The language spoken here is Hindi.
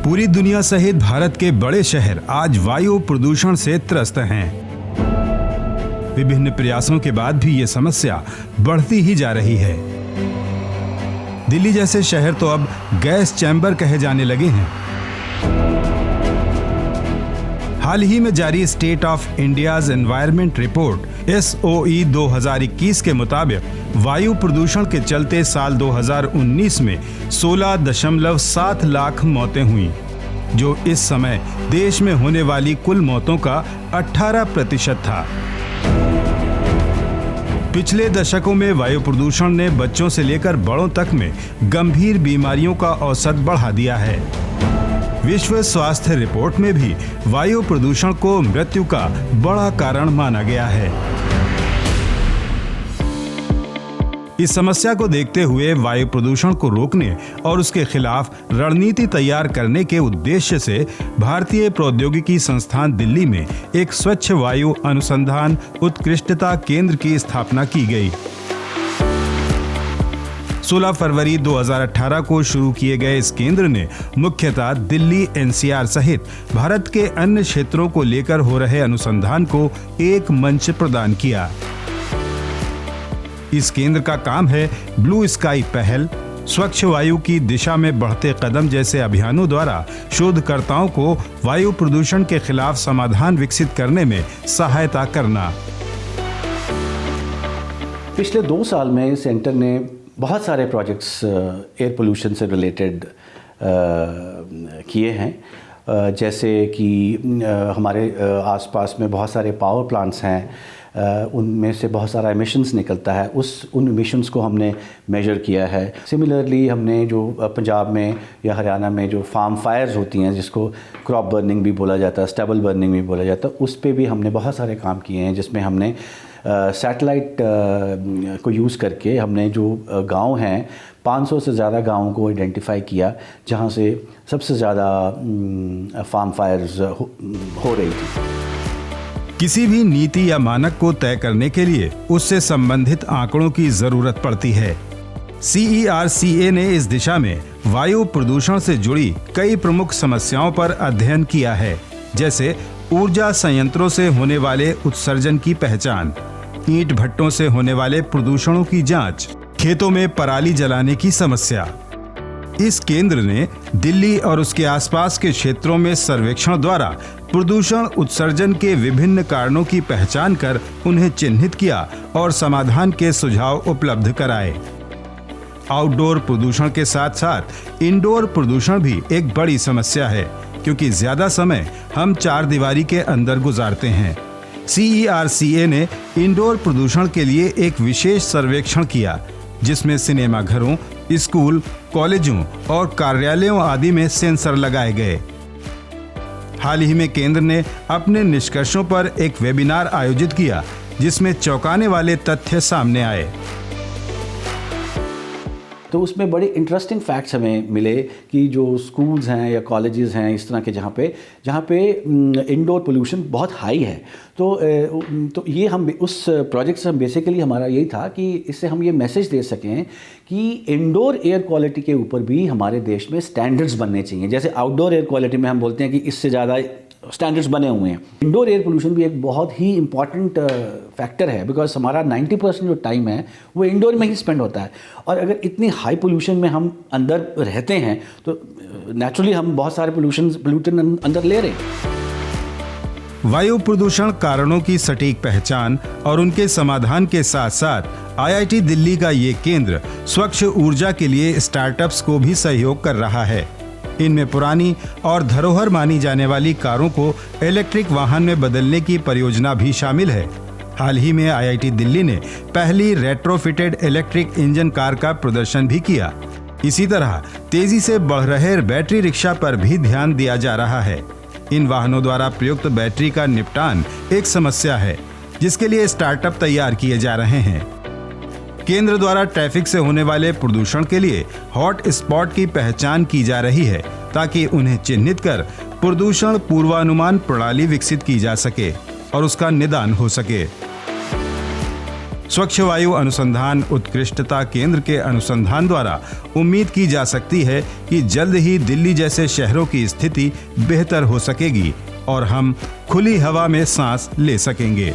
पूरी दुनिया सहित भारत के बड़े शहर आज वायु प्रदूषण से त्रस्त हैं। विभिन्न प्रयासों के बाद भी ये समस्या बढ़ती ही जा रही है। दिल्ली जैसे शहर तो अब गैस चैम्बर कहे जाने लगे हैं। हाल ही में जारी state of India's environment report SOE 2021 के मुताबिक वायु प्रदूषण के चलते साल 2019 में 16.7 लाख मौतें हुई, जो इस समय देश में होने वाली कुल मौतों का 18% था। पिछले दशकों में वायु प्रदूषण ने बच्चों से लेकर बड़ों तक में गंभीर बीमारियों का औसत बढ़ा दिया है। विश्व स्वास्थ्य रिपोर्ट में भी वायु प्रदूषण को मृत्यु का बड़ा कारण माना गया है। इस समस्या को देखते हुए वायु प्रदूषण को रोकने और उसके खिलाफ रणनीति तैयार करने के उद्देश्य से भारतीय प्रौद्योगिकी संस्थान दिल्ली में एक स्वच्छ वायु अनुसंधान उत्कृष्टता केंद्र की स्थापना की गई। 16 फरवरी 2018 को शुरू किए गए इस केंद्र ने मुख्यतः दिल्ली NCR सहित भारत के अन्य क्षेत्रों को लेकर हो रहे अनुसंधान को एक मंच प्रदान किया। इस केंद्र का काम है ब्लू स्काई पहल, स्वच्छ वायु की दिशा में बढ़ते कदम जैसे अभियानों द्वारा शोधकर्ताओं को वायु प्रदूषण के खिलाफ समाधान विकसित करने में सहायता करना। पिछले 2 साल में सेंटर ने बहुत सारे प्रोजेक्ट्स एयर पोल्यूशन से रिलेटेड किए हैं, जैसे कि हमारे आसपास में बहुत सारे पावर प्लांट्स हैं, उनमें से बहुत सारा एमिशंस निकलता है, उन एमिशंस को हमने मेजर किया है। सिमिलरली हमने जो पंजाब में या हरियाणा में जो फार्म फायर्स होती हैं, जिसको क्रॉप बर्निंग भी बोला जाता है, स्टबल बर्निंग भी बोला जाता है, उस पे भी हमने बहुत सारे काम किए हैं, जिसमें हमने सैटेलाइट को यूज़ करके हमने जो गांव हैं 500 से ज़्यादा गांवों को आइडेंटिफाई किया जहां से सबसे ज़्यादा फार्म फायर्स हो रही थी। किसी भी नीति या मानक को तय करने के लिए उससे संबंधित आंकड़ों की जरूरत पड़ती है। CERCA ने इस दिशा में वायु प्रदूषण से जुड़ी कई प्रमुख समस्याओं पर अध्ययन किया है, जैसे ऊर्जा संयंत्रों से होने वाले उत्सर्जन की पहचान, ईंट भट्टों से होने वाले प्रदूषणों की जांच, खेतों में पराली जलाने की समस्या। इस केंद्र ने दिल्ली और उसके आसपास के क्षेत्रों में सर्वेक्षण द्वारा प्रदूषण उत्सर्जन के विभिन्न कारणों की पहचान कर उन्हें चिन्हित किया और समाधान के सुझाव उपलब्ध कराए। आउटडोर प्रदूषण के साथ साथ इंडोर प्रदूषण भी एक बड़ी समस्या है, क्योंकि ज्यादा समय हम चार दीवारी के अंदर गुजारते हैं। CERCA ने इंडोर प्रदूषण के लिए एक विशेष सर्वेक्षण किया, जिसमें सिनेमा घरों, स्कूल, कॉलेजों और कार्यालयों आदि में सेंसर लगाए गए। हाल ही में केंद्र ने अपने निष्कर्षों पर एक वेबिनार आयोजित किया, जिसमें चौंकाने वाले तथ्य सामने आए। तो उसमें बड़े इंटरेस्टिंग फैक्ट्स हमें मिले कि जो स्कूल्स हैं या कॉलेजेस हैं इस तरह के जहाँ पे इंडोर पोल्यूशन बहुत हाई है, तो ये हम उस प्रोजेक्ट से बेसिकली हमारा यही था कि इससे हम ये मैसेज दे सकें कि इंडोर एयर क्वालिटी के ऊपर भी हमारे देश में स्टैंडर्ड्स बनने चाहिए। जैसे आउटडोर एयर क्वालिटी में हम बोलते हैं कि इससे ज़्यादा स्टैंडर्ड्स बने हुए हैं, इंडोर एयर पोल्यूशन भी एक बहुत ही इंपॉर्टेंट फैक्टर है, बिकॉज हमारा 90% जो टाइम है वो इंडोर में ही स्पेंड होता है। और अगर इतनी हाई पोल्यूशन में हम अंदर रहते हैं तो नेचुरली हम बहुत सारे पोल्यूटन अंदर ले रहे हैं। वायु प्रदूषण कारणों की सटीक पहचान और उनके समाधान के साथ साथ IIT दिल्ली का ये केंद्र स्वच्छ ऊर्जा के लिए स्टार्टअप्स को भी सहयोग कर रहा है। इनमें पुरानी और धरोहर मानी जाने वाली कारों को इलेक्ट्रिक वाहन में बदलने की परियोजना भी शामिल है। हाल ही में IIT दिल्ली ने पहली रेट्रोफिटेड इलेक्ट्रिक इंजन कार का प्रदर्शन भी किया। इसी तरह तेजी से बढ़ रहे बैटरी रिक्शा पर भी ध्यान दिया जा रहा है। इन वाहनों द्वारा प्रयुक्त बैटरी का निपटान एक समस्या है, जिसके लिए स्टार्टअप तैयार किए जा रहे हैं। केंद्र द्वारा ट्रैफिक से होने वाले प्रदूषण के लिए हॉट स्पॉट की पहचान की जा रही है, ताकि उन्हें चिन्हित कर प्रदूषण पूर्वानुमान प्रणाली विकसित की जा सके और उसका निदान हो सके। स्वच्छ वायु अनुसंधान उत्कृष्टता केंद्र के अनुसंधान द्वारा उम्मीद की जा सकती है कि जल्द ही दिल्ली जैसे शहरों की स्थिति बेहतर हो सकेगी और हम खुली हवा में सांस ले सकेंगे।